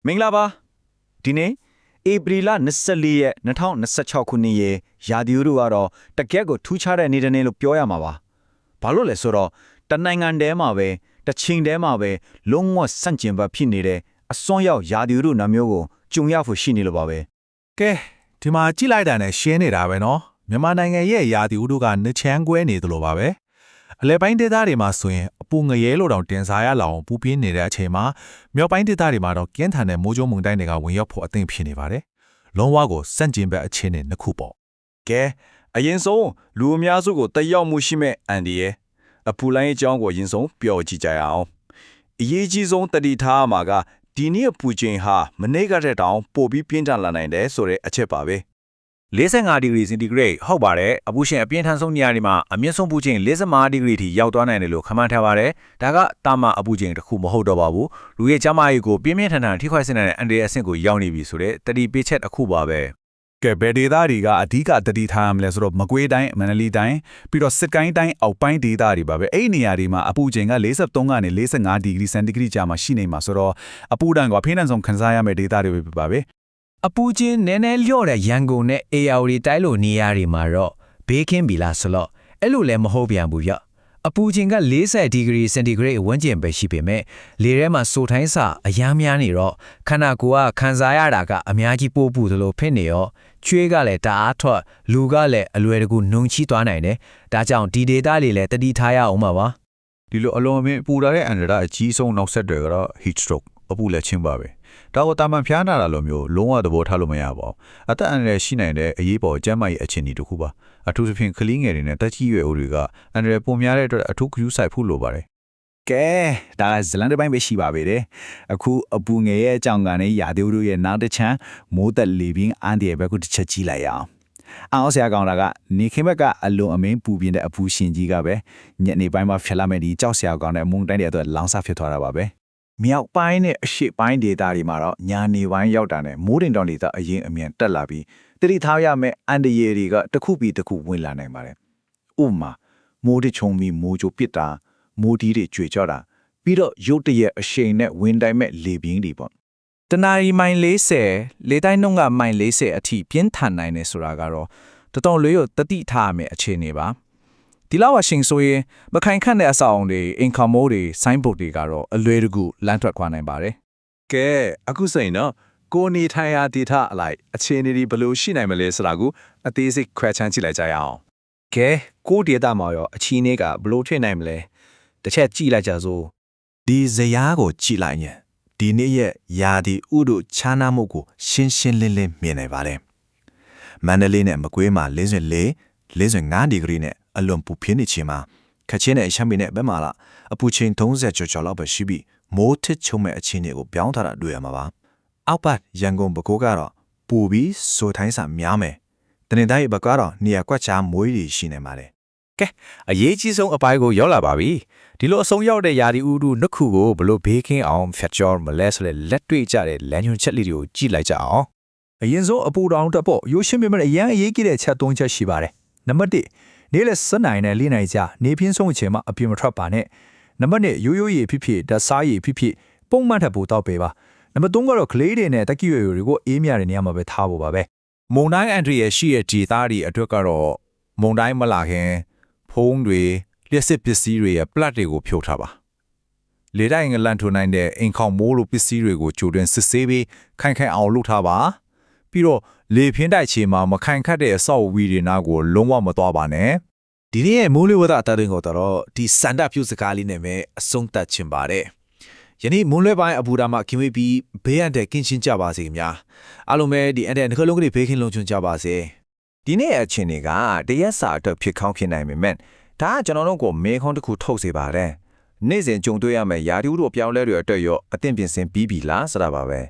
မင်္ဂလာပါဒီနေ့ဧပြီလ24ရက်2026ခုနှစ်ရဲ့ရာသီဥတုကတော့တကယ့်ကိုထူးခြားတဲ့နေ့တစ်နေ့လို့ပြောရမှာပါဘာလို့လဲဆိုတော့တနိုင်ငံတည်းမှာပဲတစ်ချိန်တည်းမှာပဲလုံးဝဆန့်ကျင်ဘက်ဖြစ်နေတဲ့အစွန်းရောက်ရာသီဥတုနှမျိုးကိုကြုံရဖို့ရှိနေလို့ပါပဲကဲဒီမှာကြည့်လိုက်တာနဲ့ရှင်းနေတာပဲနော်မြန်မာနိုင်ငံရဲ့ရာသီဥတုကနှစ်ချမ်းကွဲနေသလိုပါပဲအလဲပိုင်းဒေသတွေမှာဆိုရင်အပူငရဲလိုတောင်တင်စားရလောက်ပူပြင်းနေတဲ့အချိန်မှာမြောက်ပိုင်းဒေသတွေမှာတော့ကင်းထန်တဲ့မိုးကြိုးမုန်တိုင်းတွေကဝင်ရောက်ဖို့အသင့်ဖြစ်နေပါတယ်လုံးဝကိုစန့်ကျင်ဘက်အခြေအနေနှစ်ခုပေါ့ကဲအရင်ဆုံးလူအများစုကိုတက်ရောက်မှုရှိမဲ့အန်ဒီရဲ့အပူလိုင်းအကြောင်းကိုအရင်ဆုံးပြောကြည့်ကြရအောင်အရေးကြီးဆုံးတတိထားမှာကဒီနေ့အပူချိန်ဟာမနေ့ကတည်းကတောင်ပိုပြီးပြင်းထန်လာနိုင်တယ်ဆိုတဲ့အချက်ပါပဲ45ဒီဂရီစင်တီဂရိတ်ဟုတ်ပါတယ်အပူရှင်အပြင်းထန်ဆုံးနေရာတွေမှာအမြင့်ဆုံးပူချိန်45ဒီဂရီထိရောက်သွားနိုင်တယ်လို့ခန့်မှန်းထားပါတယ်ဒါကတာမန်အပူချိန်တစ်ခုမဟုတ်တော့ပါဘူးလူရဲ့ကျန်းမာရေးကိုပြင်းပြင်းထန်ထန်ထိခိုက်စေနိုင်တဲ့အန်ဒီအဆင့်ကိုရောက်နေပြီဆိုတဲ့တတိပေးချက်တစ်ခုပါပဲကဲဘယ်ဒေသတွေကအဓိကတတိထားရမလဲဆိုတော့မကွေးတိုင်းမန္တလေးတိုင်းပြီးတော့စစ်ကိုင်းတိုင်းအောက်ပိုင်းဒေသတွေပါပဲအဲ့ဒီနေရာတွေမှာအပူချိန်က43ကနေ45ဒီဂရီစင်တီဂရိတ်ကြာမှရှိနေမှာဆိုတော့အပူဒဏ်ကအဖိနှံဆုံးခံစားရမယ့်ဒေသတွေပဲပါပဲအပူချင်းနည်းနည်းလျော့တဲ့ရန်ကုန်နဲ့အေယာဝတီတိုင်းလိုနေရာတွေမှာတော့ဘေးကင်းပြီလားဆိုတော့အဲ့လိုလည်းမဟုတ်ပြန်ဘူးဗျအပူချင်းက40ဒီဂရီစင်တီဂရိတ်ဝန်းကျင်ပဲရှိပေမဲ့လေထဲမှာစိုထိုင်းစာအများများနေတော့ခန္ဓာကိုယ်ကခံစားရတာကအများကြီးပိုးပူသလိုဖြစ်နေရောချွေးကလည်းတအားထွက်လူကလည်းအလွယ်တကူနှုံချီသွားနိုင်တယ်ဒါကြောင့်ဒီဒေတာလေးလည်းတတိထားရအောင်ပါဒီလိုအလွန်အမင်းပူတာတဲ့အန်ဒရာအကြီးဆုံးနောက်ဆက်တွေကတော့ heat stroke အပူလက်ချင်းပါပဲဒါကိုတာမန်ဖျားနာတာလိုမျိုးလုံးဝသဘောထားလို့မရပါဘူးအသက်အန္တရာယ်ရှိနိုင်တဲ့အရေးပေါ်ကျန်းမာရေးအခြေအနေတစ်ခုပါအထူးသဖြင့်ကလေးငယ်တွေနဲ့တက်ကြီးရွယ်အိုတွေကအန္တရာယ်ပုံများတဲ့အတွက်အထူးဂရုစိုက်ဖို့လိုပါတယ်ကဲဒါကဇလန်တစ်ပိုင်းပဲရှိပါပဲတဲ့အခုအပူငယ်ရဲ့အကြောင်းကနေရာသီဥတုရဲ့နောက်တစ်ချမ်းမိုးသက်လေပြင်းအန်ဒီရဲ့ဘက်ကိုတစ်ချက်ကြည့်လိုက်ရအောင်အောင်ဆရာကောင်းတာကနေခင်ဘက်ကအလွန်အမင်းပူပြင်းတဲ့အပူရှင်ကြီးကပဲညနေပိုင်းမှာဖြတ်လာမဲ့ဒီကြောက်ဆရာကောင်းတဲ့မုန်တိုင်းတွေအတွက်လောင်စာဖြစ်သွားတာပါပဲမြောက်ပိုင်းနဲ့အရှေ့ပိုင်းဒေသတွေမှာတော့ညာနေပိုင်းရောက်တာနဲ့မိုးတင်တောင်ဒေသအရင်အမြန်တက်လာပြီးတတိထားရမယ့်အန်ဒီယေတွေကတစ်ခုပြီးတစ်ခုဝင်လာနိုင်ပါတယ်ဥပမာမိုးတချုံပြီးမိုးကြိုပစ်တာမိုးတီးတွေကြွေကြတာပြီးတော့ရုတ်တရက်အရှိန်နဲ့ဝင်တိုင်းမဲ့လေပြင်းတွေပေါ့တနာရီမိုင်40လေတိုင်းနှုန်းကမိုင်40အထိပြင်းထန်နိုင်တယ်ဆိုတာကတော့တော်တော်လေးကိုတတိထားရမယ့်အခြေအနေပါဒီလောက်အရှင်ဆိုရင်မခိုင်ခန့်တဲ့အဆောက်အုံတွေအင်ကာမိုးတွေဆိုင်းဘုတ်တွေကတော့အလွယ်တကူလမ်းထွက်ခွာနိုင်ပါတယ်ကဲအခုစိန်နော်ကိုနေထိုင်ရာဒေသအလိုက်အခြေအနေဒီဘယ်လိုရှိနိုင်မလဲဆိုတာကိုအသေးစိတ်ခွဲခြမ်းကြည့်လိုက်ကြရအောင်ကဲကိုဒေတာမှာရောအချီနေကဘယ်လိုထွေးနိုင်မလဲတစ်ချက်ကြည့်လိုက်ကြစို့ဒီဇယားကိုကြည့်လိုက်ရင်ဒီနေ့ရဲ့ယာဒီဥတို့ခြားနာမှုကိုရှင်းရှင်းလင်းလင်းမြင်နိုင်ပါတယ်မန္တလေးနဲ့မကွေးမှာ45ဒီဂရီနဲ့အလွန်ပူပြင်းနေချိန်မှာခချင်းနဲ့ရှမ်းပြည်နယ်ဘက်မှာလာအပူချိန်30ကျော်လောက်ပဲရှိပြီးမိုးထစ်ချုံမဲ့အခြေအနေကိုပြောင်းထားတာတွေ့ရမှာပါအောက်ပတ်ရန်ကုန်ပဲခူးကတော့ပူပြီးစိုးထိုင်းစာများမယ်တနင်္သာရီဘက်ကတော့နေရာကွက်ချားမွေးတွေရှိနေပါတယ်ကဲအရေးကြီးဆုံးအပိုင်းကိုရောက်လာပါပြီဒီလိုအဆုံးရောက်တဲ့ယာဒီဥတုနှစ်ခုကိုဘလို့ဘေးကင်းအောင်ဖျက်ကျော်မလဲဆိုတဲ့လက်တွေ့ကြတဲ့လမ်းညွှန်ချက်လေးတွေကိုကြည့်လိုက်ကြအောင်အရင်ဆုံးအပူတောင်တက်ဖို့ရိုးရှင်းပြမဲ့အရန်အရေးကြီးတဲ့ချက်3ချက်ရှိပါတယ်နံပါတ်1နေ့လယ်7နာရီနဲ့4နာရီကြာနေပြင်းဆုံးအချိန်မှာအပြင်မထွက်ပါနဲ့နံပါတ်2ရိုးရိုးရေဖြစ်ဖြစ်ဓာတ်စားရေဖြစ်ဖြစ်ပုံမှန်ထပ်ဖို့တောက်ပေးပါနံပါတ်3ကတော့ကလေးတွေနဲ့တက်ကြီးရွယ်တွေကိုအေးမြတဲ့နေရာမှာပဲထားဖို့ပါပဲမုန်တိုင်းအန်ဒရီရဲ့ရှိတဲ့ဒေသတွေအတွက်ကတော့မုန်တိုင်းမလာခင်ဖုံးတွေလျှက်စစ်ပစ္စည်းတွေရဲ့ပလတ်တွေကိုဖြုတ်ထားပါလေတိုင်းငလန်ထိုနိုင်တဲ့အင်ခေါင်မိုးလိုပစ္စည်းတွေကိုကြိုတင်စစ်ဆေးပြီးခိုင်ခိုင်အောင်လုပ်ထားပါပြီးတော့လေပြင်းတိုက်ချေမှာမခိုင်ခတ်တဲ့အဆောက်အဦတွေနာကိုလုံးဝမသွားပါနဲ့ဒီနေ့ရဲ့မိုးလေဝသအတရင်ကိုတော့ဒီစန္ဒပြုစကားလေးနဲ့ပဲအဆုံးသတ်ချင်ပါတယ်ယနေ့မွန်းလွဲပိုင်းအပူဓာမခင်ဝေးပြီးဘေးအန္တရာယ်ကင်းရှင်းကြပါစေခင်ဗျာအားလုံးပဲဒီအန္တရာယ်နှခလုံးကလေးဘေးကင်းလုံခြုံကြပါစေဒီနေ့အချိန်တွေကတရက်စာအတွက်ဖြစ်ကောင်းဖြစ်နိုင်ပေမဲ့ဒါကကျွန်တော်တို့ကိုမေခွန်းတစ်ခုထုတ်စေပါတယ်နေ့စဉ်ကြုံတွေ့ရမယ့်ယာဒီဥတို့ပြောင်းလဲတွေအတွက်ရောအသင့်ပြင်ဆင်ပြီးပြီလားဆိုတာပါပဲ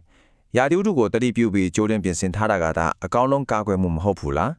ယာဒီဥတို့ကိုတတိပြုပြီးကြိုးတင်ပြင်ဆင်ထားတာကဒါအကောင်းဆုံးကာကွယ်မှုမဟုတ်ဘူးလား